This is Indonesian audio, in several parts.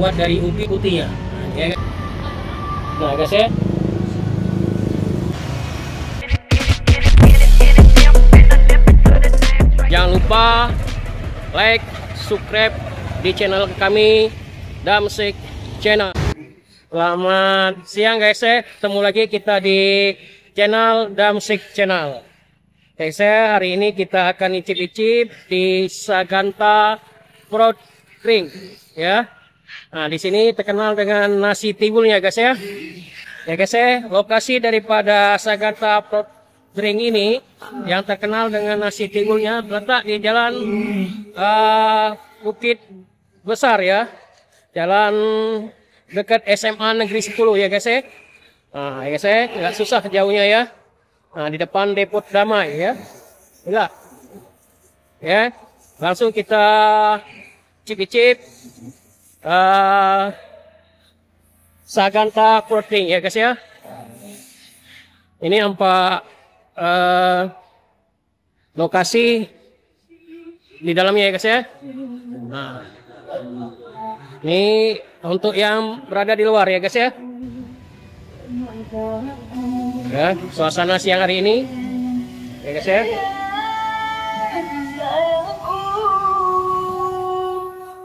terbuat dari ubi putihnya. Nah guys ya. Jangan lupa like, subscribe di channel kami Damsyik Channel. Selamat siang guys ya. Ketemu lagi kita di channel Damsyik Channel. Guys ya, hari ini kita akan icip-icip di Saganta Fruit Drink ya. Nah, di sini terkenal dengan nasi tiwulnya guys ya. Ya guys ya, lokasi daripada Saganta Fruit Drink ini yang terkenal dengan nasi tiwulnya terletak di jalan Bukit Besar ya. Jalan dekat SMA Negeri 10 ya guys ya. Nah, ya guys ya, nggak susah jauhnya ya. Nah, di depan Depot Damai ya. Enggak. Ya. Langsung kita cip-cip Saganta Fruit Drink ya guys ya. Ini nampak lokasi di dalamnya ya guys ya. Nah, ini untuk yang berada di luar ya guys ya. Ya, suasana siang hari ini ya guys ya.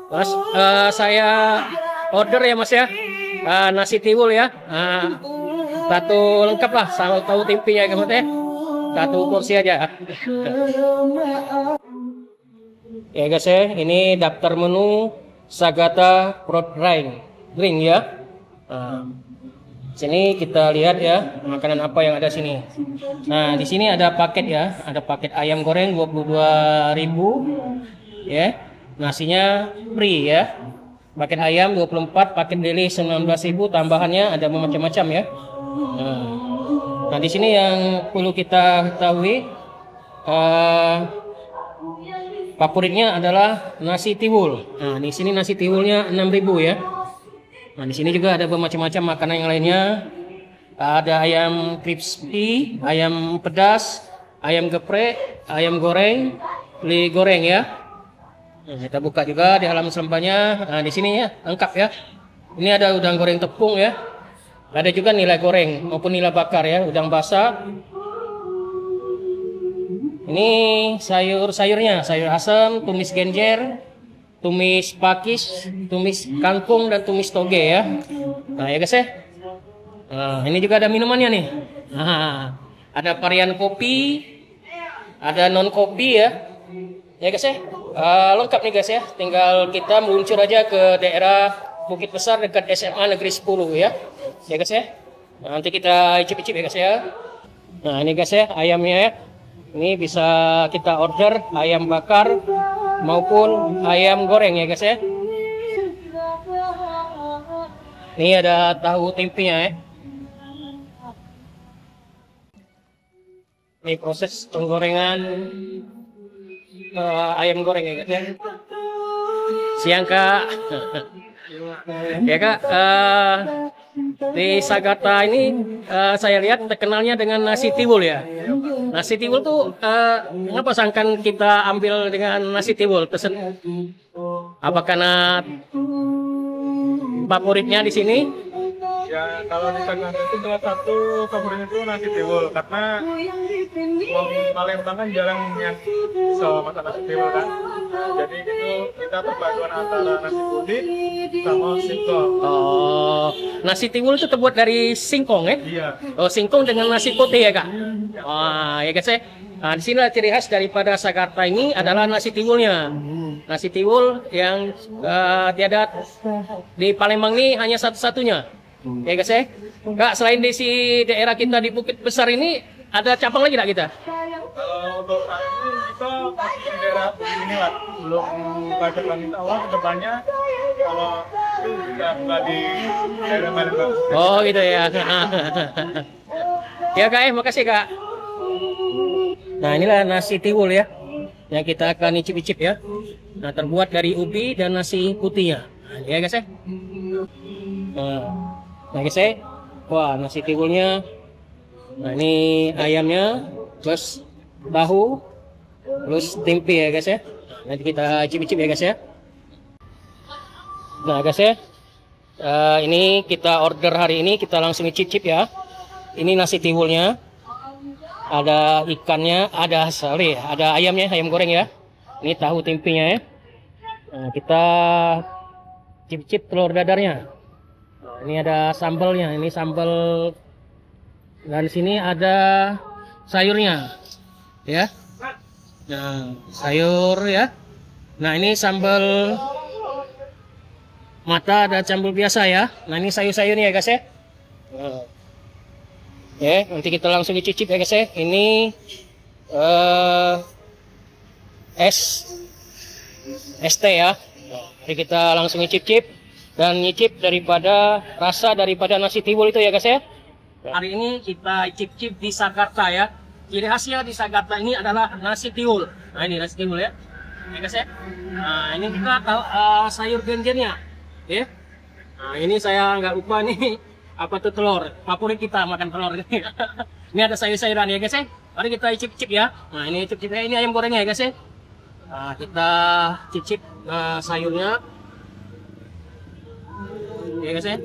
Mas, saya order ya mas ya, nasi tiwul ya, satu lengkap lah sama tahu tempinya ya guys ya, satu porsi aja. Ya guys ya, ini daftar menu Saganta Fruit Drink ya. Sini kita lihat ya makanan apa yang ada sini. Nah, di sini ada paket ya, ada paket ayam goreng 22.000 ya. Nasinya free ya. Paket ayam 24, paket deli 19.000, tambahannya ada macam-macam ya. Nah, di sini yang perlu kita ketahui favoritnya adalah nasi tiwul. Nah, di sini nasi tiwulnya 6.000 ya. Nah, di sini juga ada bermacam-macam makanan yang lainnya. Ada ayam crispy, ayam pedas, ayam geprek, ayam goreng, teli goreng ya. Nah, kita buka juga di halaman selempanya. Nah, di sini ya lengkap ya. Ini ada udang goreng tepung ya. Ada juga nila goreng maupun nila bakar ya, udang basah. Ini sayur-sayurnya, sayur asam, tumis genjer, tumis pakis, tumis kangkung, dan tumis toge ya. Nah ya guys ya. Nah, ini juga ada minumannya nih. Nah, ada varian kopi, ada non kopi ya. Ya guys ya. Lengkap nih guys ya. Tinggal kita meluncur aja ke daerah Bukit Besar dekat SMA Negeri 10 ya. Ya guys ya. Nah, nanti kita icip-icip ya guys ya. Nah ini guys ya ayamnya ya. Ini bisa kita order ayam bakar maupun ayam goreng ya guys ya. Ini ada tahu tempenya ya. Ini proses penggorengan ayam goreng ya guys ya. Siang kak. Ya kak, di Saganta ini saya lihat terkenalnya dengan nasi tiwul ya. Nasi tiwul tuh kenapa sangkan kita ambil dengan nasi tiwul? Pesen apa karena favoritnya di sini? Ya kalau di Saganta itu salah satu favoritnya itu nasi tiwul karena Palembang kan jarang yang bisa masak nasi tiwul kan. Jadi itu kita perpaduan antara nasi putih sama singkong. Oh, nasi tiwul itu terbuat dari singkong ya? Iya. Oh, singkong dengan nasi putih ya kak? Wah, ya guys ya. Nah, di sini ciri khas daripada Saganta ini adalah nasi tiwulnya. Nasi tiwul yang tiada di Palembang ini hanya satu-satunya. Ya guys ya. Kak, selain di daerah kita di Bukit Besar ini ada cabang lagi tak kita? Kalau untuk saat ini kita masih di daerah ini lah, belum pada langit awal kedepannya kalau itu bisa buka di daerah Palembang. Oh gitu ya. Ya kak, makasih kak. Nah inilah nasi tiwul ya, yang kita akan icip-icip ya. Nah terbuat dari ubi dan nasi putihnya. Ya guys ya. Nah guys ya, wah nasi tiwulnya. Nah ini ayamnya, plus tahu, plus tempe ya guys ya. Nanti kita icip-icip ya guys ya. Nah guys ya, Ini kita order hari ini, kita langsung cicip ya. Ini nasi tiwulnya, ada ikannya, ada ada ayamnya, ayam goreng ya. Ini tahu tempenya ya. Nah, kita cicip telur dadarnya. Nah, ini ada sambalnya, ini sambal, dan sini ada sayurnya ya. Nah, sayur ya. Nah, ini sambal mata, ada sambal biasa ya. Nah, ini sayur-sayurnya ya guys ya. Nah. Ya, nanti kita langsung dicicip ya guys ya. Ini ST ya. Jadi kita langsung nyicip dan nyicip daripada rasa daripada nasi tiwul itu ya guys ya. Hari ini kita cicip di Sagarta ya. Ciri khasnya di Sagarta ini adalah nasi tiwul. Nah, ini nasi tiwul ya. Ya guys ya. Nah, ini kita sayur genjernya ya. Nah, ini saya nggak lupa nih, apa tuh, telur favorit kita, makan telur. Ini ada sayur-sayuran ya guys ya. Mari kita cicip ya. Nah, ini cicip, ini ayam gorengnya ya guys ya. Nah, kita cicip sayurnya ya guys ya.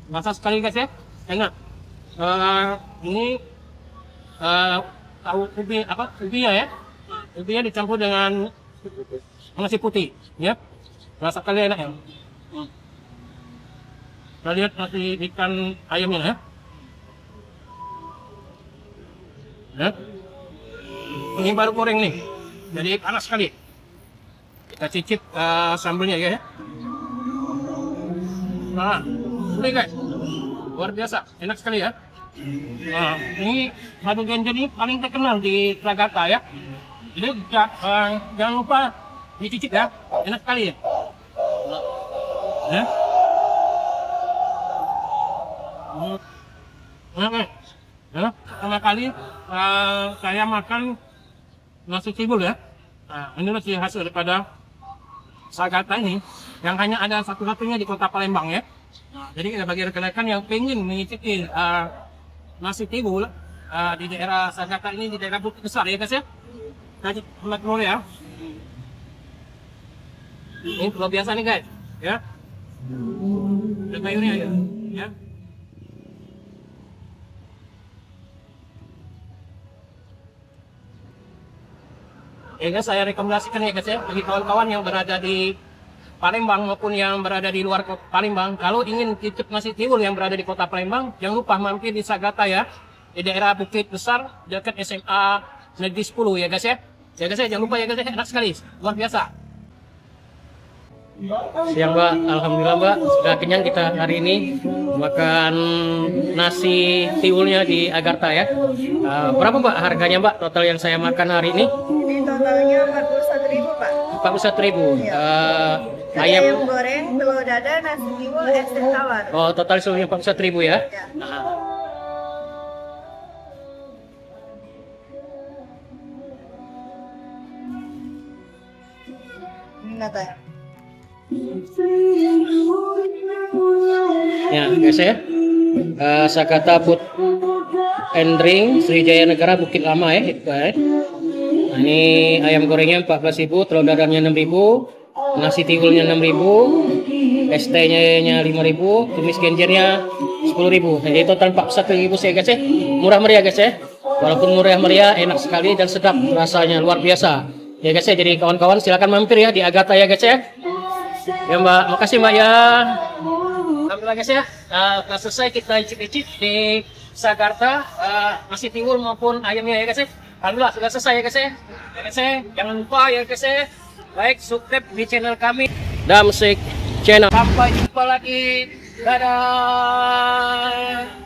Basah sekali guys ya, enak. Ini tahu ubi, apa, ubinya ya. Ubinya dicampur dengan nasi putih ya, rasa kali enak ya. Kita lihat nasi ikan ayamnya ya. Ya, ini baru goreng nih, jadi panas sekali. Kita cicip sambalnya ya. Nah, ini guys, luar biasa, enak sekali ya. Nah, ini madu genjer ini paling terkenal di Sagarta ya. Jadi jangan lupa dicicip ya, enak sekali ya. Ya. Oke. Ya, pertama kali saya makan nasi tiwul ya. Nah, ini nasi khas daripada Sagarta ini, yang hanya ada satu-satunya di Kota Palembang ya. Nah, jadi bagi rekan-rekan yang pengen mencicipi nasi tiwul di daerah Sagarta ini, di daerah Bukit Besar ya guys ya. Kita lihat dulu ya. Ini luar biasa nih guys, ya. Ada sayurnya ya. Ya guys, saya rekomendasikan ya guys ya, bagi kawan-kawan yang berada di Palembang maupun yang berada di luar Palembang, kalau ingin cicip nasi tiwul yang berada di Kota Palembang, jangan lupa mampir di Sagarta ya, di daerah Bukit Besar dekat SMA Negeri 10 ya guys ya. Ya guys ya, jangan lupa ya guys ya, enak sekali, luar biasa. Siang Mbak, alhamdulillah Mbak, sudah kenyang kita hari ini makan nasi tiwulnya di Agartha ya. Berapa Mbak harganya Mbak total yang saya makan hari ini? Ini totalnya 41.000 Pak. 41.000. Ayam goreng, telur dadar, nasi tiwul, es teh tawar. Oh, total seluruhnya 41.000 ya. Ya. Ini nata. Ya guys ya, Sagarta Food and Drink Sriwijaya Negara Bukit Lama ya. Nah, ini ayam gorengnya 14.000, telur dadarnya 6.000, nasi tiwulnya 6.000, ST-nya 5.000, tumis genjernya 10.000. Jadi total 41.000 ya guys ya. Murah meriah guys ya. Walaupun murah meriah, enak sekali dan sedap rasanya, luar biasa. Ya guys ya, jadi kawan-kawan silakan mampir ya di Agartha ya guys ya. Ya Mbak, makasih Mbak ya. Alhamdulillah guys ya, telah selesai kita icip-icip di Sagarta, nasi tiwul maupun ayamnya ya guys ya. Alhamdulillah sudah selesai ya guys ya. Ya guys ya, jangan lupa ya guys ya, like, subscribe di channel kami Damsik Channel. Sampai jumpa lagi, dadah.